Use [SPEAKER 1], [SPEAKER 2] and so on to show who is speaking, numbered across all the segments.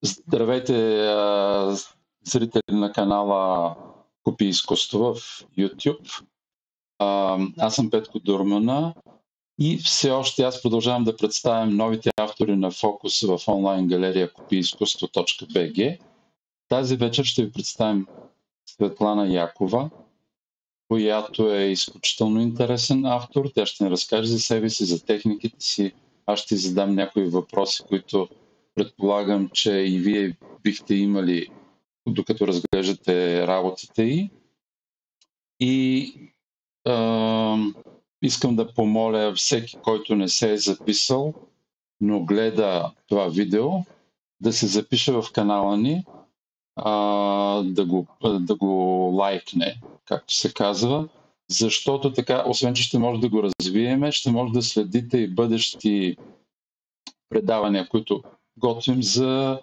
[SPEAKER 1] Здравейте, зрители на канала Купи изкуство в YouTube. Аз съм Петко Дурмана и все още аз продължавам да представям новите автори на Фокус в онлайн галерия kupiizkustvo.bg. Тази вечер ще ви представим Светлана Якова, която е изключително интересен автор. Тя ще ни разкаже за себе си, за техниките си. Аз ще задам някои въпроси, които предполагам, че и вие бихте имали, докато разглеждате работите й. И искам да помоля всеки, който не се е записал, но гледа това видео, да се запише в канала ни, да го лайкне, както се казва, защото така, освен че ще може да го развиеме, ще може да следите и бъдещи предавания, които готвим за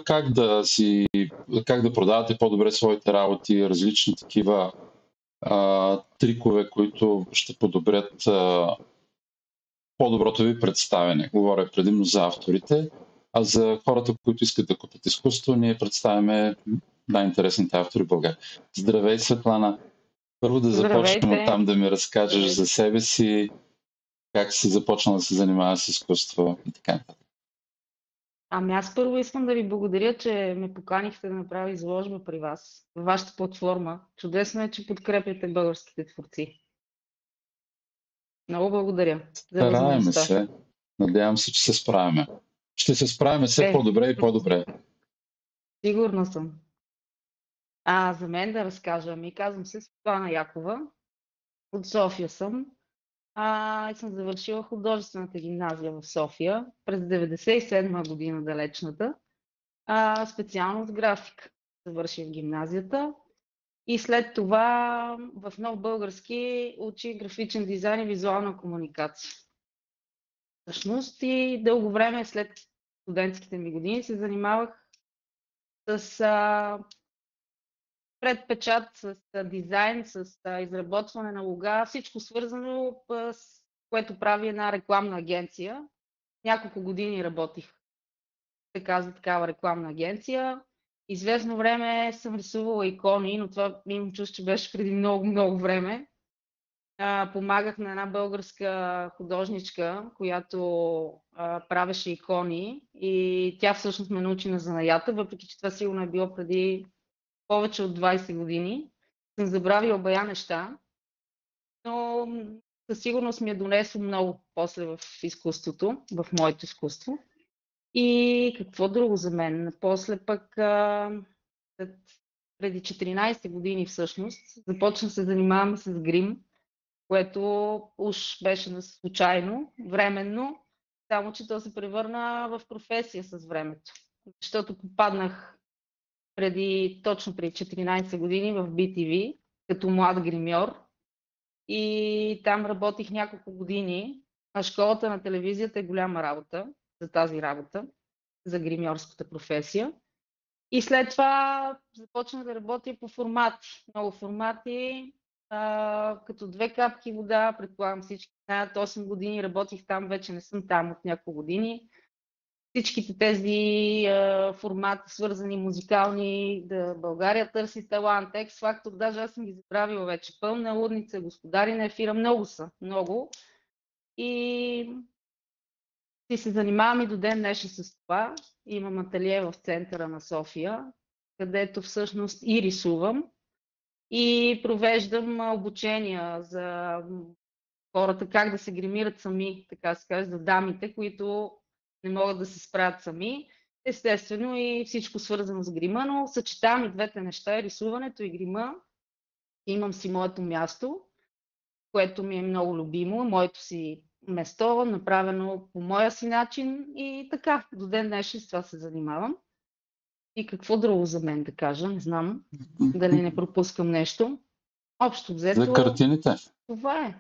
[SPEAKER 1] как да продавате по-добре своите работи, различни такива трикове, които ще подобрят по-доброто ви представяне. Говоря предимно за авторите, а за хората, които искат да купят изкуство, ние представяме най-интересните автори в България. Здравей, Светлана! Първо да започнем от там да ми разкажеш за себе си, как си започнала да се занимаваш с изкуство и така нататък.
[SPEAKER 2] Аз първо искам да ви благодаря, че ме поканихте да направя изложба при вас, във вашата платформа. Чудесно е, че подкрепяте българските творци. Много благодаря за възможността.
[SPEAKER 1] Стараеме се. Надявам се, че се справяме. Ще се справяме все по-добре и по-добре.
[SPEAKER 2] Сигурна съм. За мен да разкажа. Казвам се Светлана Якова. От София съм. И съм завършила художествената гимназия в София през 1997 година, далечната. Специалност графика завърших гимназията. И след това в Нов български учих графичен дизайн и визуална комуникация. Всъщност и дълго време след студентските ми години се занимавах с предпечат, с дизайн, с изработване на лога, всичко свързано с което прави една рекламна агенция. Няколко години работих за такава рекламна агенция. Известно време съм рисувала икони, но това имам чувство, че беше преди много време. Помагах на една българска художничка, която правеше икони и тя всъщност ме научи на занаята, въпреки че това сигурно е било преди повече от 20 години. Съм забравила бая неща, но със сигурност ми е донесло много после в изкуството, в моето изкуство. И какво друго за мен? После пък преди 14 години всъщност започна се занимавам с грим, което уж беше случайно, временно, само че то се превърна в професия с времето. Защото попаднах точно преди 14 години в BTV като млад гримьор и там работих няколко години, а школата на телевизията е голяма работа за тази работа, за гримьорската професия. И след това започнах да работя по формати, много формати, като 2 капки вода, предполагам всички знаят, 8 години работих там, вече не съм там от няколко години. Всичките тези формати, свързани музикални, България търси талант, X Factor, даже аз съм ги забравила вече, Пълна лудница, Господари на ефира, много са, много. И се занимавам и до ден днешен с това. Имам ателие в центъра на София, където всъщност и рисувам, и провеждам обучения за хората как да се гримират сами, така се каже, за дамите, които не могат да се справят сами. Естествено и всичко свързано с грима, но съчетавам и двете неща, рисуването и грима. Имам си моето място, което ми е много любимо, моето си место, направено по моя си начин и така, до ден днешен с това се занимавам. И какво друго за мен да кажа, не знам, дали не пропускам нещо. Общо взето...
[SPEAKER 1] За картините?
[SPEAKER 2] Това е.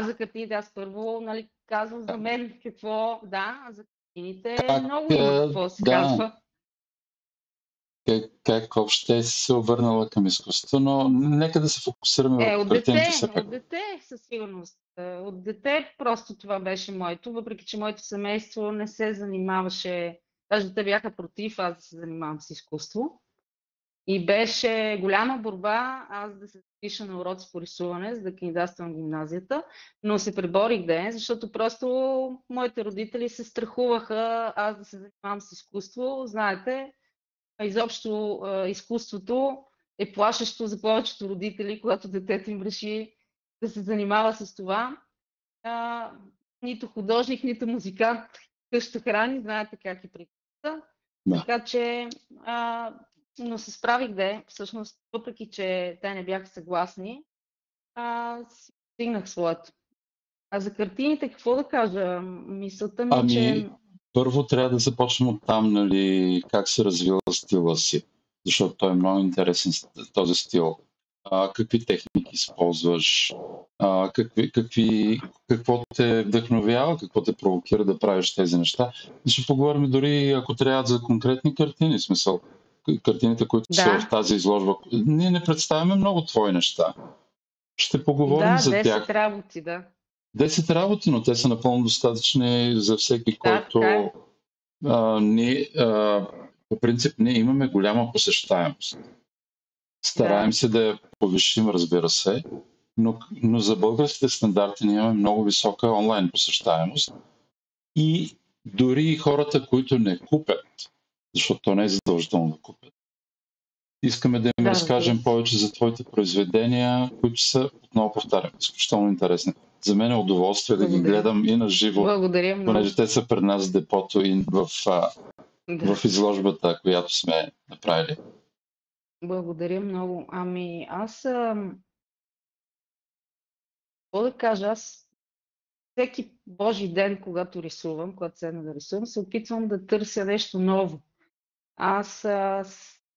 [SPEAKER 2] За картините, аз първо казвам за мен какво, за картините много има какво се казва.
[SPEAKER 1] Как въобще си се обърнала към изкуството, но нека да се фокусираме върху картините.
[SPEAKER 2] От дете, със сигурност. От дете просто това беше моето, въпреки че моето семейство не се занимаваше Даже те бяха против аз да се занимавам с изкуство. И беше голяма борба аз да се запиша на уроци по рисуване, за да кандидатствам в гимназията, но се преборих защото просто моите родители се страхуваха аз да се занимавам с изкуство. Знаете, изобщо изкуството е плашещо за повечето родители, когато детето им реши да се занимава с това. Нито художник, нито музикант къща храни, знаете как е приказката.
[SPEAKER 1] Да.
[SPEAKER 2] Така че, но се справих всъщност, въпреки че те не бяха съгласни, стигнах своето. А за картините, какво да кажа? Мисълта ми, че...
[SPEAKER 1] Първо трябва да започнем от там, нали, как се развива стила си, защото той е много интересен този стил. Какви техники използваш, какво те вдъхновява, какво те провокира да правиш тези неща. И ще поговорим дори, ако трябва, за конкретни картини, в смисъл, картините, които са в тази изложба. Ние не представяме много твои неща. Ще поговорим за тях.
[SPEAKER 2] 10 работи, да.
[SPEAKER 1] 10 работи, но те са напълно достатъчни за всеки, който... по принцип, ние имаме голяма посещаемост. Стараем се да я повишим, разбира се, но за българските стандарти ние имаме много висока онлайн посещаемост. И дори хората, които не купят, защото то не е задължително да купят, искаме да им разкажем повече за твоите произведения, които са, отново повтарям, изключително интересни. За мен е удоволствие да ги гледам и на живо, понеже те са пред нас в депото и в изложбата, която сме направили.
[SPEAKER 2] Благодаря много. Аз какво да кажа, аз всеки Божи ден, когато рисувам, когато седна да рисувам, се опитвам да търся нещо ново. Аз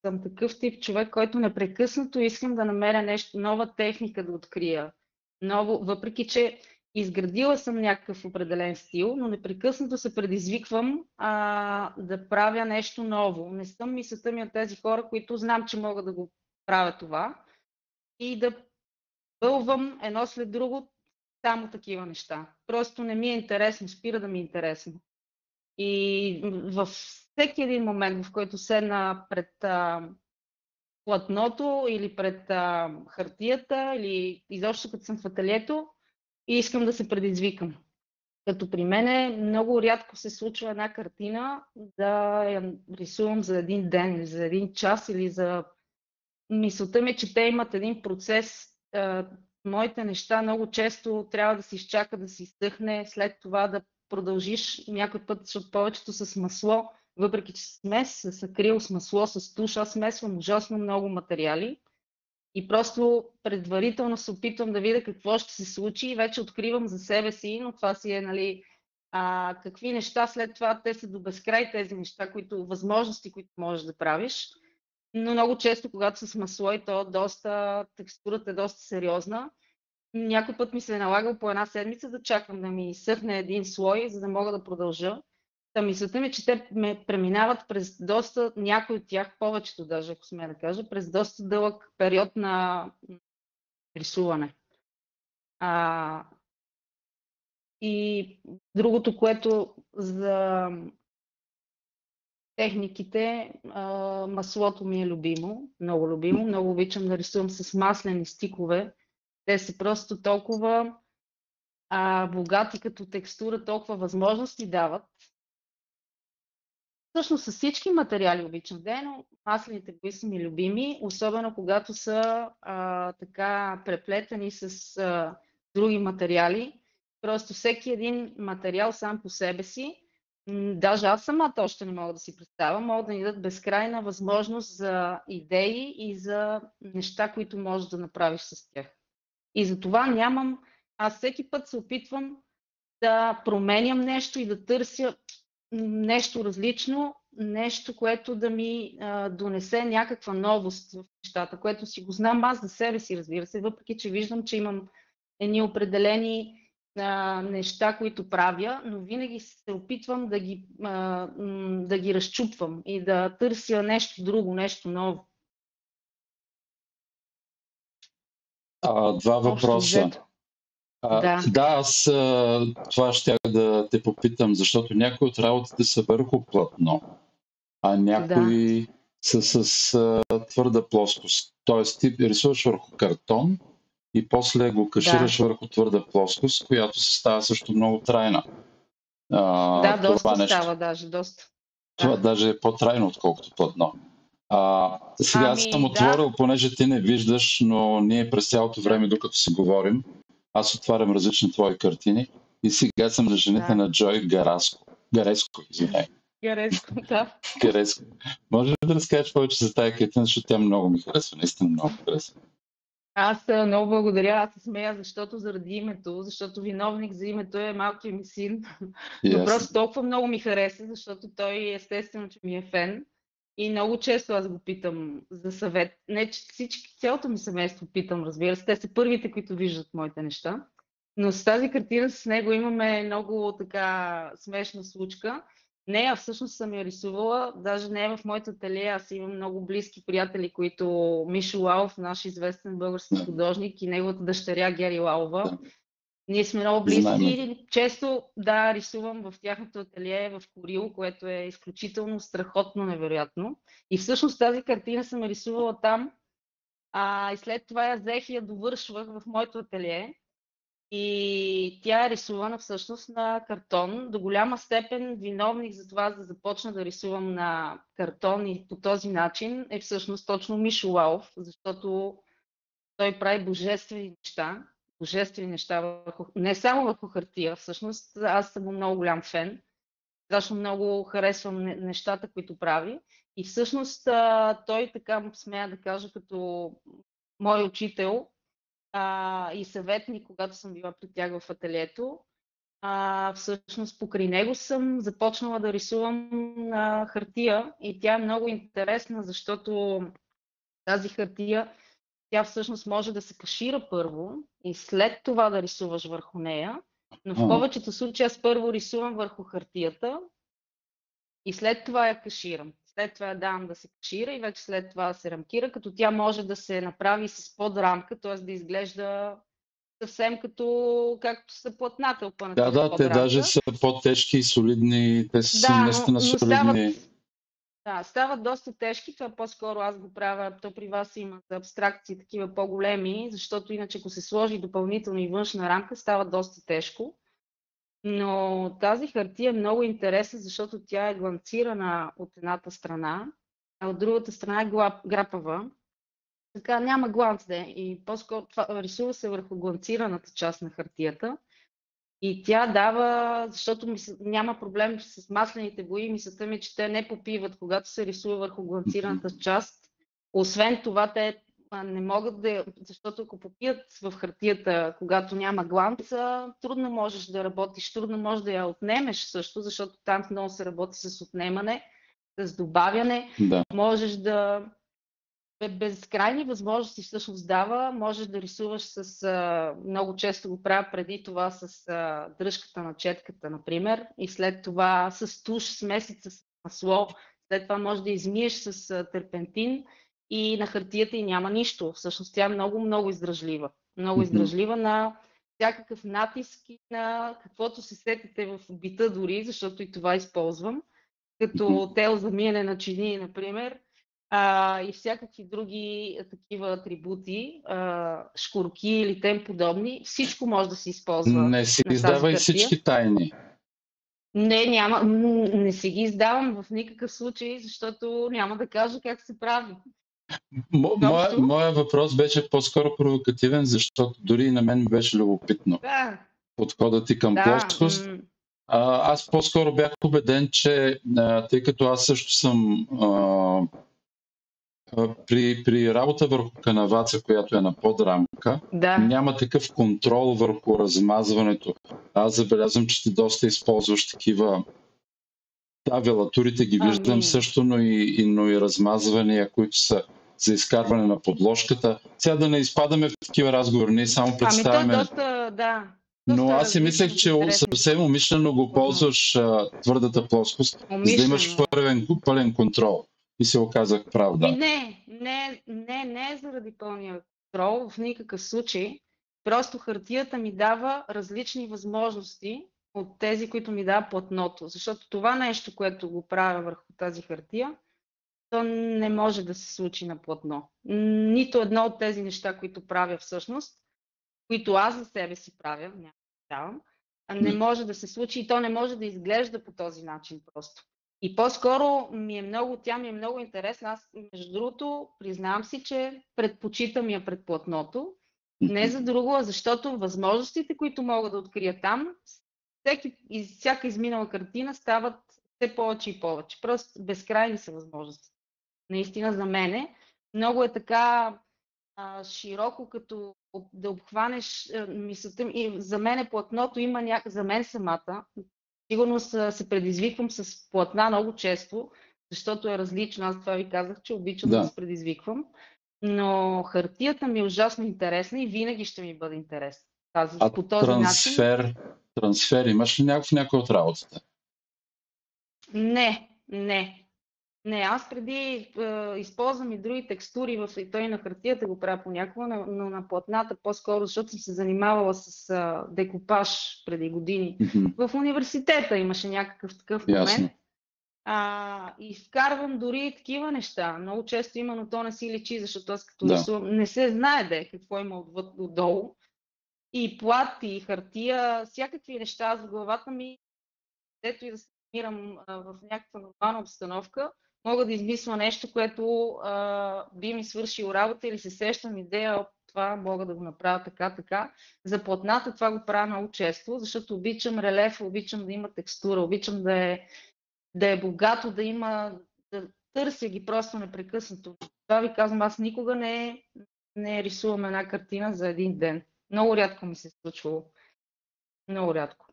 [SPEAKER 2] съм такъв тип човек, който непрекъснато искам да намеря нещо, нова техника да открия. Въпреки че изградила съм някакъв определен стил, но непрекъснато се предизвиквам да правя нещо ново. Не съм мисълта ми от тези хора, които знам, че мога да го правя това и да бълвам едно след друго само такива неща. Просто не ми е интересно, спира да ми е интересно. И във всеки един момент, в който седна пред платното или пред хартията, или изобщо като съм в ателието, и искам да се предизвикам. Като при мене много рядко се случва една картина да я рисувам за един ден, или за един час, или за... Мисълта ми е, че те имат един процес. Моите неща много често трябва да се изчака да се изсъхне, след това да продължиш някой път, защото повечето с масло, въпреки че с акрил, с масло, с туш, аз смесвам ужасно много материали и просто предварително се опитвам да видя какво ще се случи и вече откривам за себе си, но това си е, нали, какви неща след това, те са до безкрай тези неща, възможности, които можеш да правиш. Но много често, когато с масло и то текстурата е доста сериозна, някой път ми се е налагал по една седмица да чакам да ми изсъхне един слой, за да мога да продължа. Мисълта ми, че те ме преминават през доста, някои от тях, повечето даже, ако сме да кажа, през доста дълъг период на рисуване. И другото, което за техниките, маслото ми е любимо, много обичам да рисувам с маслени стикове. Те са просто толкова богати като текстура, толкова възможности дават. Всъщност с всички материали обичам но маслените бои са ми любими, особено когато са така преплетени с други материали. Просто всеки един материал сам по себе си, даже аз самата още не мога да си представя, могат да ни дадат безкрайна възможност за идеи и за неща, които можеш да направиш с тях. И затова аз всеки път се опитвам да променям нещо и да търся нещо различно, нещо, което да ми донесе някаква новост в нещата, което си го знам аз за себе си, разбира се, въпреки че виждам, че имам едни определени неща, които правя, но винаги се опитвам да ги разчупвам и да търся нещо друго, нещо ново.
[SPEAKER 1] Два въпроса. Аз това щях да те попитам, защото някои от работите са върху платно. а
[SPEAKER 2] Да,
[SPEAKER 1] някои са с твърда плоскост. Тоест ти рисуваш върху картон и после го
[SPEAKER 2] да.
[SPEAKER 1] кашираш върху твърда плоскост, която се става също много трайна.
[SPEAKER 2] Да,
[SPEAKER 1] Това
[SPEAKER 2] доста
[SPEAKER 1] нещо.
[SPEAKER 2] става даже, доста.
[SPEAKER 1] Това
[SPEAKER 2] Да.
[SPEAKER 1] даже е по-трайно, отколкото платно. Сега аз съм
[SPEAKER 2] Ами да,
[SPEAKER 1] отворил, понеже ти не виждаш, но ние през цялото
[SPEAKER 2] да,
[SPEAKER 1] време, докато си говорим, аз отварям различни твои картини и сега съм на жените
[SPEAKER 2] да.
[SPEAKER 1] на Джой Гараско. Гареско, извиняй.
[SPEAKER 2] Гареско, да.
[SPEAKER 1] Гареско. Може ли да разкажеш повече за тази картина, защото тя много ми харесва, наистина много ми харесва.
[SPEAKER 2] Аз много благодаря. Аз се смея, защото заради името, защото виновник за името е малкият ми син. Но
[SPEAKER 1] Ясно.
[SPEAKER 2] просто толкова много ми хареса, защото той естествено, че ми е фен. И много често аз го питам за съвет. Не, че цялото ми семейство питам, разбира се. Те са първите, които виждат моите неща. Но с тази картина с него имаме много така смешна случка. Нея всъщност съм я рисувала, даже не е в моето ателие, аз имам много близки приятели, които Мишо Лалов, наш известен български
[SPEAKER 1] Да,
[SPEAKER 2] художник, и неговата дъщеря Гери Лалова.
[SPEAKER 1] да.
[SPEAKER 2] Ние сме много близки
[SPEAKER 1] Знаем.
[SPEAKER 2] и често, да, рисувам в тяхното ателие в Корил, което е изключително страхотно невероятно. И всъщност тази картина съм я рисувала там, и след това я взех и я довършвах в моето ателие. И тя е рисувана всъщност на картон. До голяма степен виновник за това да започна да рисувам на картон и по този начин е всъщност точно Мишо Лалов, защото той прави божествени неща не само върху хартия, всъщност аз съм много голям фен. Страшно много харесвам нещата, които прави. И всъщност той, така смея да кажа, като мой учител и съветник, когато съм била при тях в ателието, всъщност покрай него съм започнала да рисувам на хартия и тя е много интересна, защото тази хартия, тя всъщност може да се кашира първо и след това да рисуваш върху нея, но в
[SPEAKER 1] А,
[SPEAKER 2] повечето случаи аз първо рисувам върху хартията и след това я каширам. След това я давам да се кашира и вече след това се рамкира, като тя може да се направи с подрамка, т.е. да изглежда съвсем както са платната, опънати в
[SPEAKER 1] да, те даже
[SPEAKER 2] подрамка.
[SPEAKER 1] са по-тежки и солидни. Те са
[SPEAKER 2] Да,
[SPEAKER 1] наистина
[SPEAKER 2] но стават,
[SPEAKER 1] солидни.
[SPEAKER 2] да, стават доста тежки. Това по-скоро аз го правя. То при вас има за абстракции такива по-големи, защото иначе ако се сложи допълнително и външна рамка, става доста тежко. Но тази хартия е много интересна, защото тя е гланцирана от едната страна, а от другата страна е грапава. Така няма гланц, и по-скоро рисува се върху гланцираната част на хартията. И тя дава, защото няма проблем с маслените бои, мисълта ми, че те не попиват, когато се рисува върху гланцираната част. Освен това, те не могат да, защото ако попият в хартията, когато няма гланц, трудно можеш да работиш, трудно можеш да я отнемеш също, защото там много се работи с отнемане, с добавяне.
[SPEAKER 1] Да.
[SPEAKER 2] Можеш да безкрайни възможности всъщност дава. Можеш да рисуваш много често го правя преди това с дръжката на четката, например, и след това с туш, смесица с масло. След това можеш да измиеш с терпентин и на хартията и няма нищо. Всъщност тя е много, много издръжлива. Много издръжлива на всякакъв натиск и на каквото се сетите в бита дори, защото и това използвам, като тел за миене на чини, например, и всякакви други такива атрибути, шкурки или тем подобни, всичко може да се използва
[SPEAKER 1] Не си
[SPEAKER 2] на тази
[SPEAKER 1] издавай
[SPEAKER 2] хартия.
[SPEAKER 1] всички тайни.
[SPEAKER 2] Не си ги издавам в никакъв случай, защото няма да кажа как се прави.
[SPEAKER 1] Моя въпрос беше по-скоро провокативен, защото дори и на мен ми беше любопитно.
[SPEAKER 2] Да,
[SPEAKER 1] Подходът ти към
[SPEAKER 2] да.
[SPEAKER 1] плоскост. Аз по-скоро бях убеден, че тъй като аз също съм при работа върху канаваца, която е на подрамка,
[SPEAKER 2] Да.
[SPEAKER 1] няма такъв контрол върху размазването. Аз забелязвам, че ти доста използваш такива велатурите ги виждам също, но и размазвания, които са за изкарване на подложката. Сега да не изпадаме в такива разговори, ние само представяме.
[SPEAKER 2] То доста, да.
[SPEAKER 1] Но аз си мислех, че съвсем умишлено го ползваш твърдата плоскост, за да имаш пълен контрол. И се оказах прав, да.
[SPEAKER 2] Не е заради пълния контрол в никакъв случай. Просто хартията ми дава различни възможности от тези, които ми дава платното. Защото това нещо, което го правя върху тази хартия, то не може да се случи на платно. Нито едно от тези неща, които правя всъщност, които аз за себе си правя, няма да давам, не може да се случи и то не може да изглежда по този начин просто. И по-скоро тя ми е много интересна. Аз, между другото, признавам си, че предпочитам я пред платното. Не за друго, а защото възможностите, които мога да открия там, всяка изминала картина стават все повече и повече. Просто безкрайни са възможности. Наистина за мене. Много е така широко, като да обхванеш мисълта. И за мен платното има за мен самата. Сигурно се предизвиквам с платна много често, защото е различно. Аз това ви казах, че обичам да се предизвиквам. Но хартията ми е ужасно интересна и винаги ще ми бъде интересна. По този начин.
[SPEAKER 1] Трансфер имаш ли в някой от работата?
[SPEAKER 2] Не. Аз преди използвам и други текстури и той на хартията го правя понякога, но на платната по-скоро, защото съм се занимавала с декупаж преди години. В университета имаше някакъв такъв момент. И вкарвам дори такива неща. Много често има, но то не си личи, защото аз като рисувам, не се знае какво има отдолу. И плат, и хартия, всякакви неща в главата ми, дето и да се намирам в някаква нормална обстановка, мога да измисля нещо, което би ми свършило работа или се сещам идея, това мога да го направя така. За платната това го правя много често, защото обичам релеф, обичам да има текстура, обичам да е богато, да търся ги просто непрекъснато. Това ви казвам, аз никога не рисувам една картина за един ден. Много рядко ми се е случвало. Много рядко.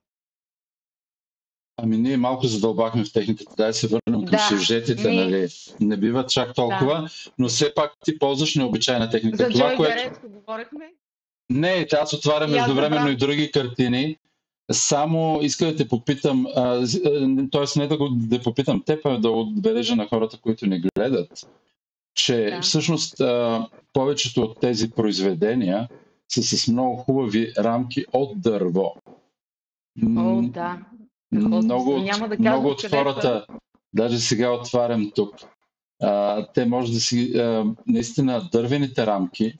[SPEAKER 1] Ние малко задълбахме в техниката. Дай се върнем към сюжетите, нали? Не бива чак толкова, но все пак ти ползваш необичайна техника.
[SPEAKER 2] За Джой Гарецко говорихме?
[SPEAKER 1] Не, аз отварям междувременно и други картини. Само иска да те попитам, т.е. не да попитам теб, а да отбележа на хората, които ни гледат, че всъщност повечето от тези произведения са с много хубави рамки от дърво.
[SPEAKER 2] Да.
[SPEAKER 1] Много от хората, даже сега отварям тук, те може да си, наистина дървените рамки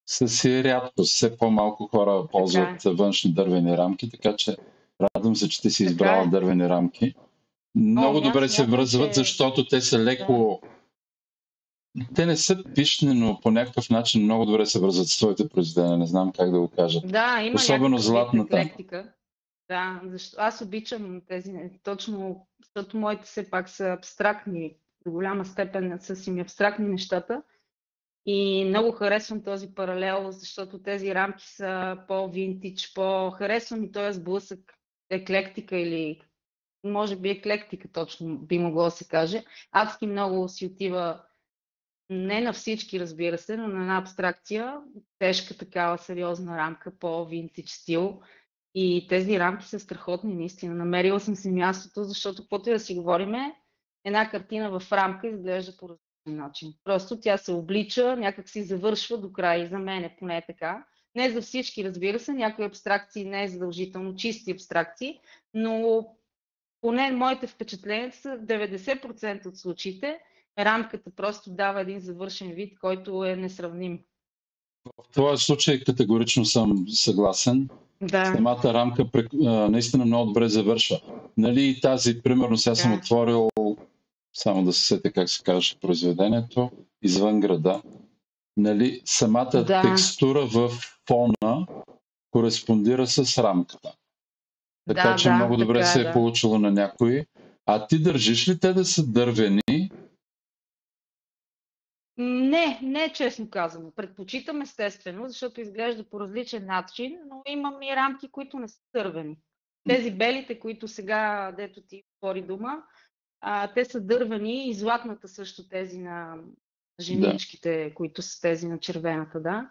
[SPEAKER 1] са си рядко. Все по-малко хора ползват външни дървени рамки, така че радвам се, че ти си избрала дървени рамки. Много добре се връзват, защото те са леко... Те не са пишни, но по някакъв начин много добре се връзват с твоите произведения. Не знам как да го кажа.
[SPEAKER 2] Да, има
[SPEAKER 1] особено златната.
[SPEAKER 2] Еклектика. Да, аз обичам тези, точно защото моите все пак са абстрактни, до голяма степен са си ми абстрактни нещата. И много харесвам този паралел, защото тези рамки са по-винтидж, харесвам и този сблъсък, еклектика или може би еклектика точно би могло да се каже. Адски много си отива, не на всички, разбира се, но на една абстракция, тежка такава сериозна рамка, по-винтидж стил. И тези рамки са страхотни, наистина. Намерила съм си мястото, защото каквото и да си говориме, една картина в рамка изглежда по различен начин. Просто тя се облича, някак си завършва до края и за мен е поне така. Не за всички, разбира се, някои абстракции не е задължително чисти абстракции, но поне моите впечатления са 90% от случаите рамката просто дава един завършен вид, който е несравним.
[SPEAKER 1] В този случай категорично съм съгласен.
[SPEAKER 2] Да.
[SPEAKER 1] Самата рамка наистина много добре завършва. Нали, тази, примерно, сега съм отворил, само да се сетя как се каже произведението, Извън града. Нали, самата текстура в фона кореспондира с рамката. Така че много добре се е получило на някои. А ти държиш ли те да са дървени?
[SPEAKER 2] Не, честно казано. Предпочитам естествено, защото изглежда по различен начин, но имам и рамки, които не са дървени. Тези белите, които сега, дето ти говори дума, те са дървени и златната също, тези на женичките, които са тези на червената, да.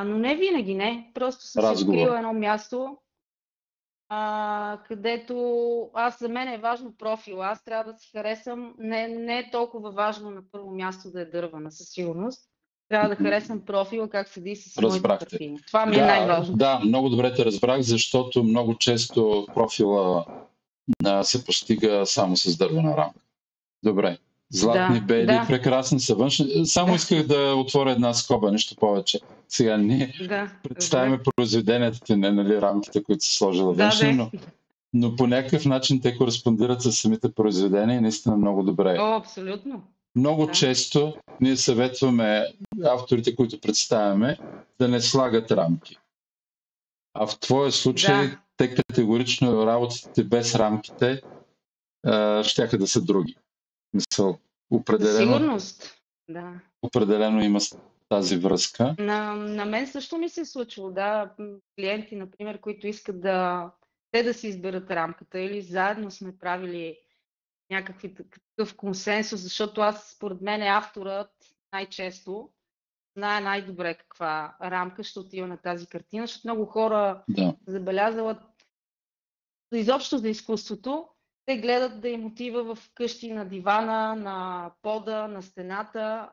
[SPEAKER 2] Но не винаги, не. Просто съм си открила едно място, където за мен е важно профила. Аз трябва да си харесам. Не е толкова важно на първо място да е дървена, със сигурност. Трябва да харесам профила, как седи с моите
[SPEAKER 1] Разбрахте.
[SPEAKER 2] картини. Това ми е
[SPEAKER 1] Да,
[SPEAKER 2] най-важно.
[SPEAKER 1] да, много добре те разбрах, защото много често профила се постига само с дървена рамка. Добре. Златни,
[SPEAKER 2] Да,
[SPEAKER 1] бели,
[SPEAKER 2] да,
[SPEAKER 1] прекрасни са външни. Само
[SPEAKER 2] да,
[SPEAKER 1] исках да отворя една скоба, нищо повече. Сега ние
[SPEAKER 2] да,
[SPEAKER 1] представяме
[SPEAKER 2] разбрах.
[SPEAKER 1] произведенията ти, не нали рамките, които си сложила
[SPEAKER 2] Да,
[SPEAKER 1] външни,
[SPEAKER 2] да.
[SPEAKER 1] но по някакъв начин те кореспондират с самите произведения и наистина много добре.
[SPEAKER 2] О, абсолютно.
[SPEAKER 1] Много
[SPEAKER 2] Да.
[SPEAKER 1] често ние съветваме авторите, които представяме, да не слагат рамки. А в твоя случай
[SPEAKER 2] Да.
[SPEAKER 1] те категорично работите без рамките щяха да са други. Мисъл,
[SPEAKER 2] Със сигурност. Да.
[SPEAKER 1] определено има тази връзка.
[SPEAKER 2] На мен също ми се е случило, да, клиенти, например, които искат те да си изберат рамката или заедно сме правили такъв консенсус, защото според мен авторът най-често знае най-добре каква рамка ще отива на тази картина, защото много хора забелязват изобщо за изкуството, те гледат да им отива в къщи на дивана, на пода, на стената.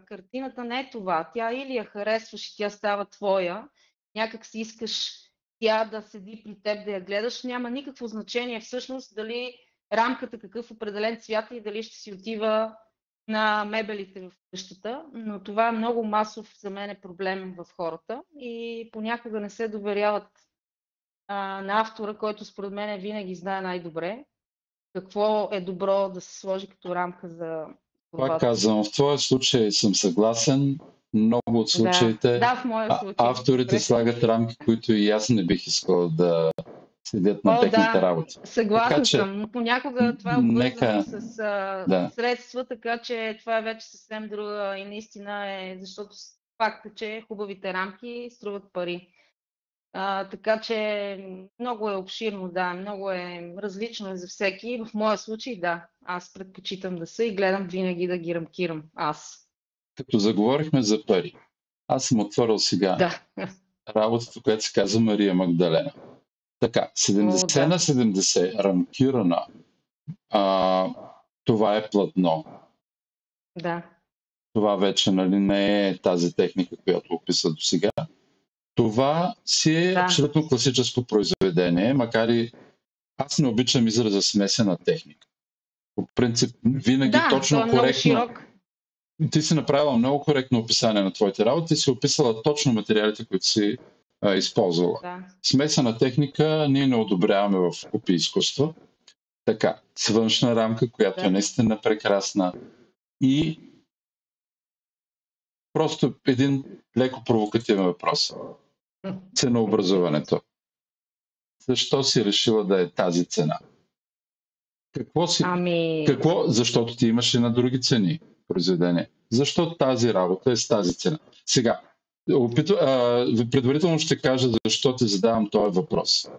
[SPEAKER 2] Картината не е това. Тя или я харесваш и тя става твоя, някак си искаш тя да седи при теб да я гледаш. Няма никакво значение всъщност дали рамката какъв определен цвят и дали ще си отива на мебелите в къщата, но това е много масов за мен проблем в хората и понякога не се доверяват на автора, който според мен винаги знае най-добре какво е добро да се сложи като рамка за творбата.
[SPEAKER 1] Пак казвам, в твоя случай съм съгласен. Много от случаите
[SPEAKER 2] в моя случай.
[SPEAKER 1] авторите слагат рамки, които и аз не бих искал да седят на техните работи.
[SPEAKER 2] Съгласна съм, но понякога това е обвързано с средства, така че това е вече съвсем друга и наистина защото факта, че хубавите рамки струват пари. Така че много е обширно, много е различно за всеки. В моя случай, аз предпочитам да и гледам винаги да ги рамкирам аз.
[SPEAKER 1] Като заговорихме за пари, аз съм отворил сега работата, която се казва Мария Магдалена. Така, 70 на 70 рамкирана, това е платно.
[SPEAKER 2] Да.
[SPEAKER 1] Това вече не е тази техника, която описа до сега. Това си е абсолютно класическо произведение, макар и аз не обичам израза смесена техника. По принцип, винаги точно коректно. Ти си направила много коректно описание на твоите работи, си описала точно материалите, които си използвала. Смесена техника ние не одобряваме в копие изкуство. Така, с външна рамка, която е наистина прекрасна и просто един леко провокативен въпрос. Ценообразуването. Защо си решила да е тази цена? Защото ти имаше на други цени произведения. Защо тази работа е с тази цена? Сега, предварително ще кажа защо ти задавам този въпрос.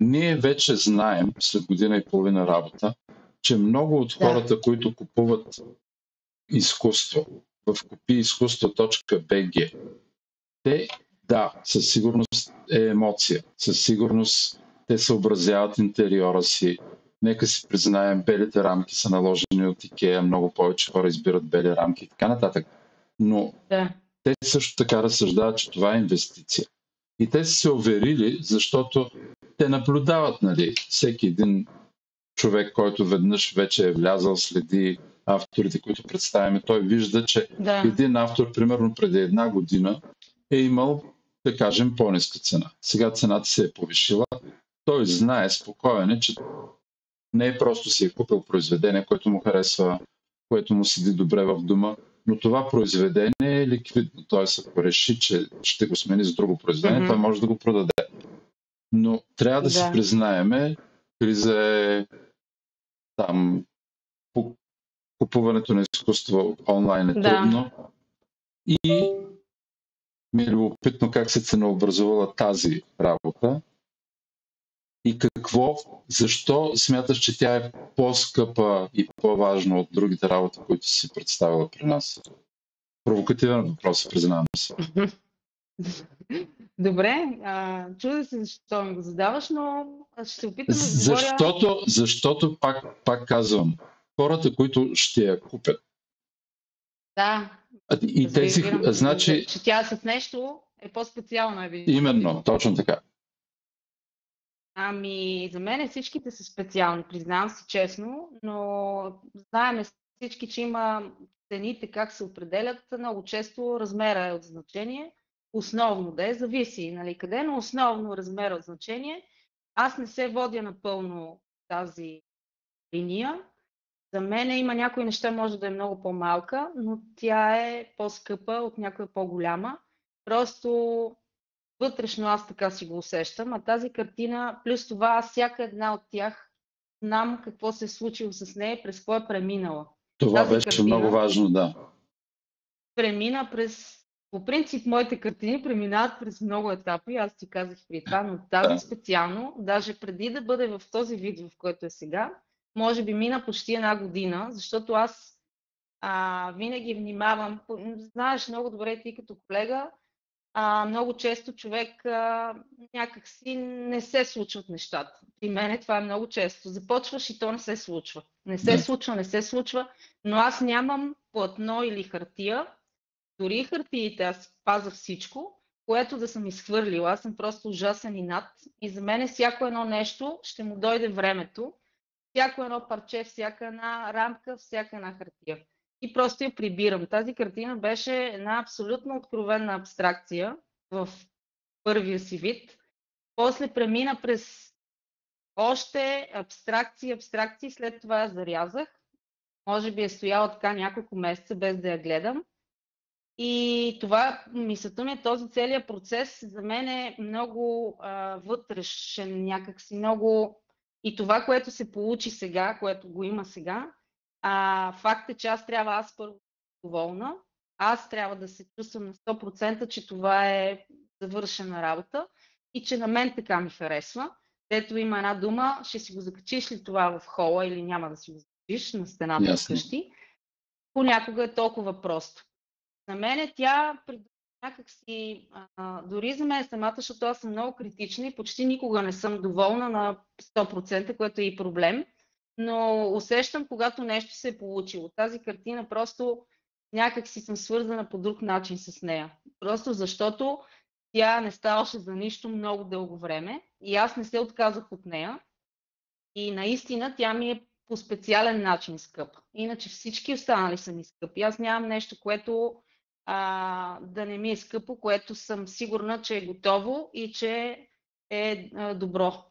[SPEAKER 1] Ние вече знаем, след година и половина работа, че много от хората, които купуват изкуство в купиизкуство.bg, те, със сигурност е емоция. Със сигурност те съобразяват интериора си. Нека си признаем, белите рамки са наложени от Икеа, много повече хора избират бели рамки и така нататък. Но те също така разсъждават, че това е инвестиция. И те са се уверили, защото те наблюдават, всеки един човек, който веднъж вече е влязъл, следи авторите, които представяме, той вижда, че един автор, примерно преди една година, е имал, да кажем, по-ниска цена. Сега цената се е повишила. Той знае спокоен, че не е просто си е купил произведение, което му харесва, което му седи добре в дома, но това произведение е ликвидно. Т.е. ако реши, че ще го смени с друго произведение, той може да го продаде. Но трябва да си признаеме, криза е там, купуването на изкуство онлайн е трудно. И ми е любопитно как се ценообразувала тази работа и защо смяташ, че тя е по-скъпа и по-важна от другите работи, които си представила при нас? Провокативен въпрос, признавам се.
[SPEAKER 2] Добре, чудя се защо ми го задаваш, но ще се опитам да отговоря.
[SPEAKER 1] Защото пак казвам, хората, които ще я купят,
[SPEAKER 2] Да,
[SPEAKER 1] И тези,
[SPEAKER 2] разбирам.
[SPEAKER 1] значи,
[SPEAKER 2] Че тя с нещо е по-специална.
[SPEAKER 1] именно, точно така.
[SPEAKER 2] Ами, за мен всичките са специални, признавам си честно, но знаем всички, че има цените, как се определят. Много често размера е от значение. Основно да е, зависи, нали, къде, но основно размера е от значение. Аз не се водя напълно тази линия. За мен има някои неща, може да е много по-малка, но тя е по-скъпа от някоя по-голяма. Просто вътрешно аз така си го усещам, а тази картина, плюс това аз всяка една от тях знам какво се е случило с нея, през какво е преминала.
[SPEAKER 1] Това
[SPEAKER 2] Тази
[SPEAKER 1] беше много
[SPEAKER 2] картина
[SPEAKER 1] важно, да.
[SPEAKER 2] премина през... По принцип, моите картини преминават през много етапи, аз ти казах при това, но тази
[SPEAKER 1] Да.
[SPEAKER 2] специално, даже преди да бъде в този вид, в който е сега, може би мина почти една година, защото аз винаги внимавам, знаеш много добре ти като колега, много често човек някак си не се случват нещата. При мен това е много често. Започваш и то не се случва. Не се случва, не се случва, но аз нямам платно или хартия, дори хартиите, аз пазя всичко, което да съм изхвърлила. Аз съм просто ужасен инат и за мен всяко едно нещо ще му дойде времето, всяко едно парче, всяка една рамка, всяка една хартия. И просто я прибирам. Тази картина беше една абсолютно откровена абстракция в първия си вид. После премина през още абстракции, след това я зарязах. Може би е стояла така няколко месеца, без да я гледам. И това, мисълта ми е, този целият процес за мен е много вътрешен, някакси много... И това, което се получи сега, което го има сега, факт е, че аз първо доволна, аз трябва да се чувствам на 100%, че това е завършена работа и че на мен така ми харесва. Ето има една дума, ще си го закачиш ли това в хола или няма да си го закачиш на стената вкъщи. Понякога е толкова просто. На мен тя някакси, дори за мен самата, защото аз съм много критична и почти никога не съм доволна на 100%, което е и проблем, но усещам, когато нещо се е получило. Тази картина просто някакси съм свързана по друг начин с нея. Просто защото тя не ставаше за нищо много дълго време и аз не се отказах от нея. И наистина тя ми е по специален начин скъпа. Иначе всички останали са ми скъпи. Аз нямам нещо, което да не ми е скъпо, което съм сигурна, че е готово и че е добро.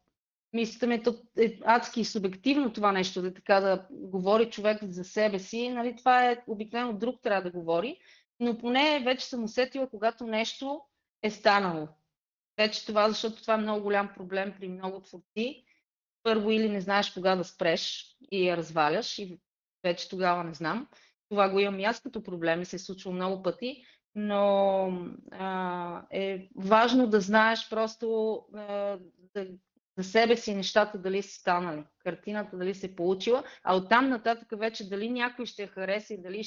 [SPEAKER 2] Мисля ми, е адски субективно това нещо, да така да говори човек за себе си. Нали, това е обикновено друг трябва да говори, но поне вече съм усетила, когато нещо е станало. Вече това, защото това е много голям проблем при много творци. Първо или не знаеш кога да спреш и я разваляш и вече тогава не знам. Това го имам и аз като проблем и се е случвало много пъти, но е важно да знаеш просто за себе си нещата дали са станали, картината дали се е получила, а оттам нататък вече дали някой ще я хареса и дали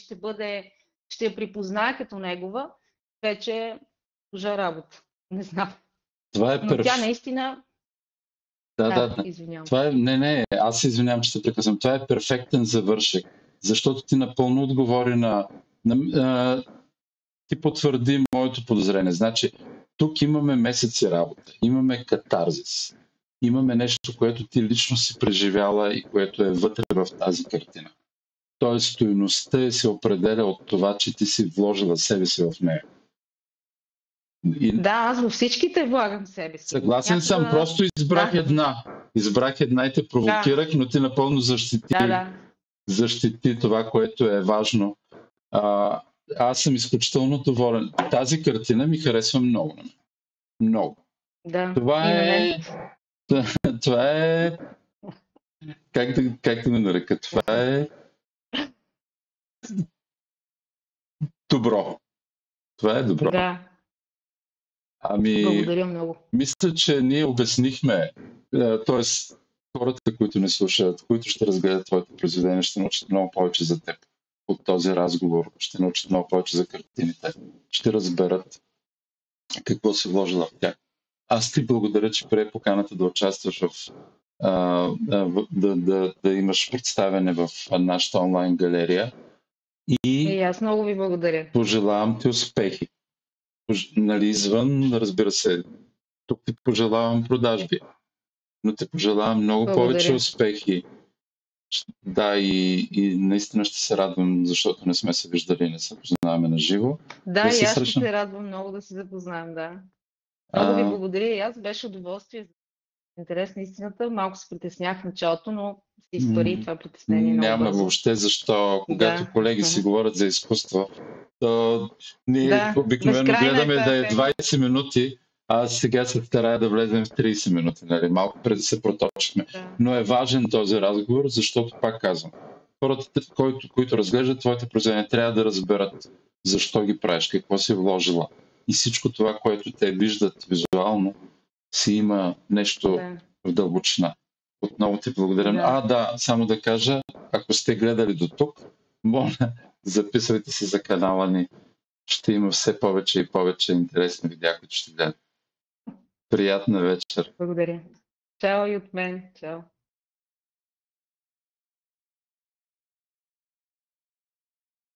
[SPEAKER 2] ще я припознае като негова, вече е уже работа. Не знам.
[SPEAKER 1] Това е
[SPEAKER 2] но тя наистина...
[SPEAKER 1] Да.
[SPEAKER 2] Извинявам.
[SPEAKER 1] Това е... Не, аз се извинявам, че те прекъсвам. Това е перфектен завършек, защото ти напълно отговори ти потвърди моето подозрение. Значи, тук имаме месеци работа, имаме катарзис, имаме нещо, което ти лично си преживяла и което е вътре в тази картина. Тоест, стойността се определя от това, че ти си вложила себе си в нея.
[SPEAKER 2] Да, аз във всичките влагам себе си.
[SPEAKER 1] Съгласен съм, просто избрах една. Избрах една и те провокирах, но ти напълно защити това, което е важно. Аз съм изключително доволен. Тази картина ми харесва много. Много.
[SPEAKER 2] Да.
[SPEAKER 1] Това е... Как да ме нарека? Това е... добро. Това е добро.
[SPEAKER 2] Да. Благодаря много.
[SPEAKER 1] Мисля, че ние обяснихме, т.е. хората, които не слушат, които ще разгледат твоето произведение, ще научат много повече за теб от този разговор, ще научат много повече за картините, ще разберат какво се вложила в тях. Аз ти благодаря, че прие поканата да участваш да имаш представяне в нашата онлайн галерия. И
[SPEAKER 2] аз много ви благодаря.
[SPEAKER 1] пожелавам ти успехи. Нали, извън, разбира се, тук ти пожелавам продажби, но те пожелавам много повече
[SPEAKER 2] Благодаря.
[SPEAKER 1] успехи. Да, и наистина ще се радвам, защото не сме се виждали, не се познаваме на живо.
[SPEAKER 2] Да,
[SPEAKER 1] Да
[SPEAKER 2] и
[SPEAKER 1] се
[SPEAKER 2] аз ще
[SPEAKER 1] срещнем.
[SPEAKER 2] се радвам много да се запознаем, да. Много ви
[SPEAKER 1] А,
[SPEAKER 2] благодаря и аз, беше удоволствие. Интерес на истината. Малко се притеснях в началото, но се изпари това притеснение много
[SPEAKER 1] Няма
[SPEAKER 2] бързо.
[SPEAKER 1] въобще защо, когато
[SPEAKER 2] Да.
[SPEAKER 1] колеги си говорят за изкуство, то ние
[SPEAKER 2] Да,
[SPEAKER 1] обикновено
[SPEAKER 2] безкрайна е
[SPEAKER 1] гледаме да
[SPEAKER 2] тази
[SPEAKER 1] е
[SPEAKER 2] тема.
[SPEAKER 1] 20 минути, а сега се старая да влезем в 30 минути. Нали? Малко преди се проточихме.
[SPEAKER 2] Да,
[SPEAKER 1] Но е важен този разговор, защото, пак казвам, хората, които разглеждат твоите произведения, трябва да разберат защо ги правиш, какво си вложила. И всичко това, което те виждат визуално, си има нещо
[SPEAKER 2] да,
[SPEAKER 1] в дълбочина. Отново ти благодаря.
[SPEAKER 2] да.
[SPEAKER 1] Да, само да кажа, ако сте гледали до тук, моля, записвайте се за канала ни. Ще има все повече и повече интересни видеа, които ще гледате. Приятна вечер!
[SPEAKER 2] Благодаря. Чао и от мен. Чао.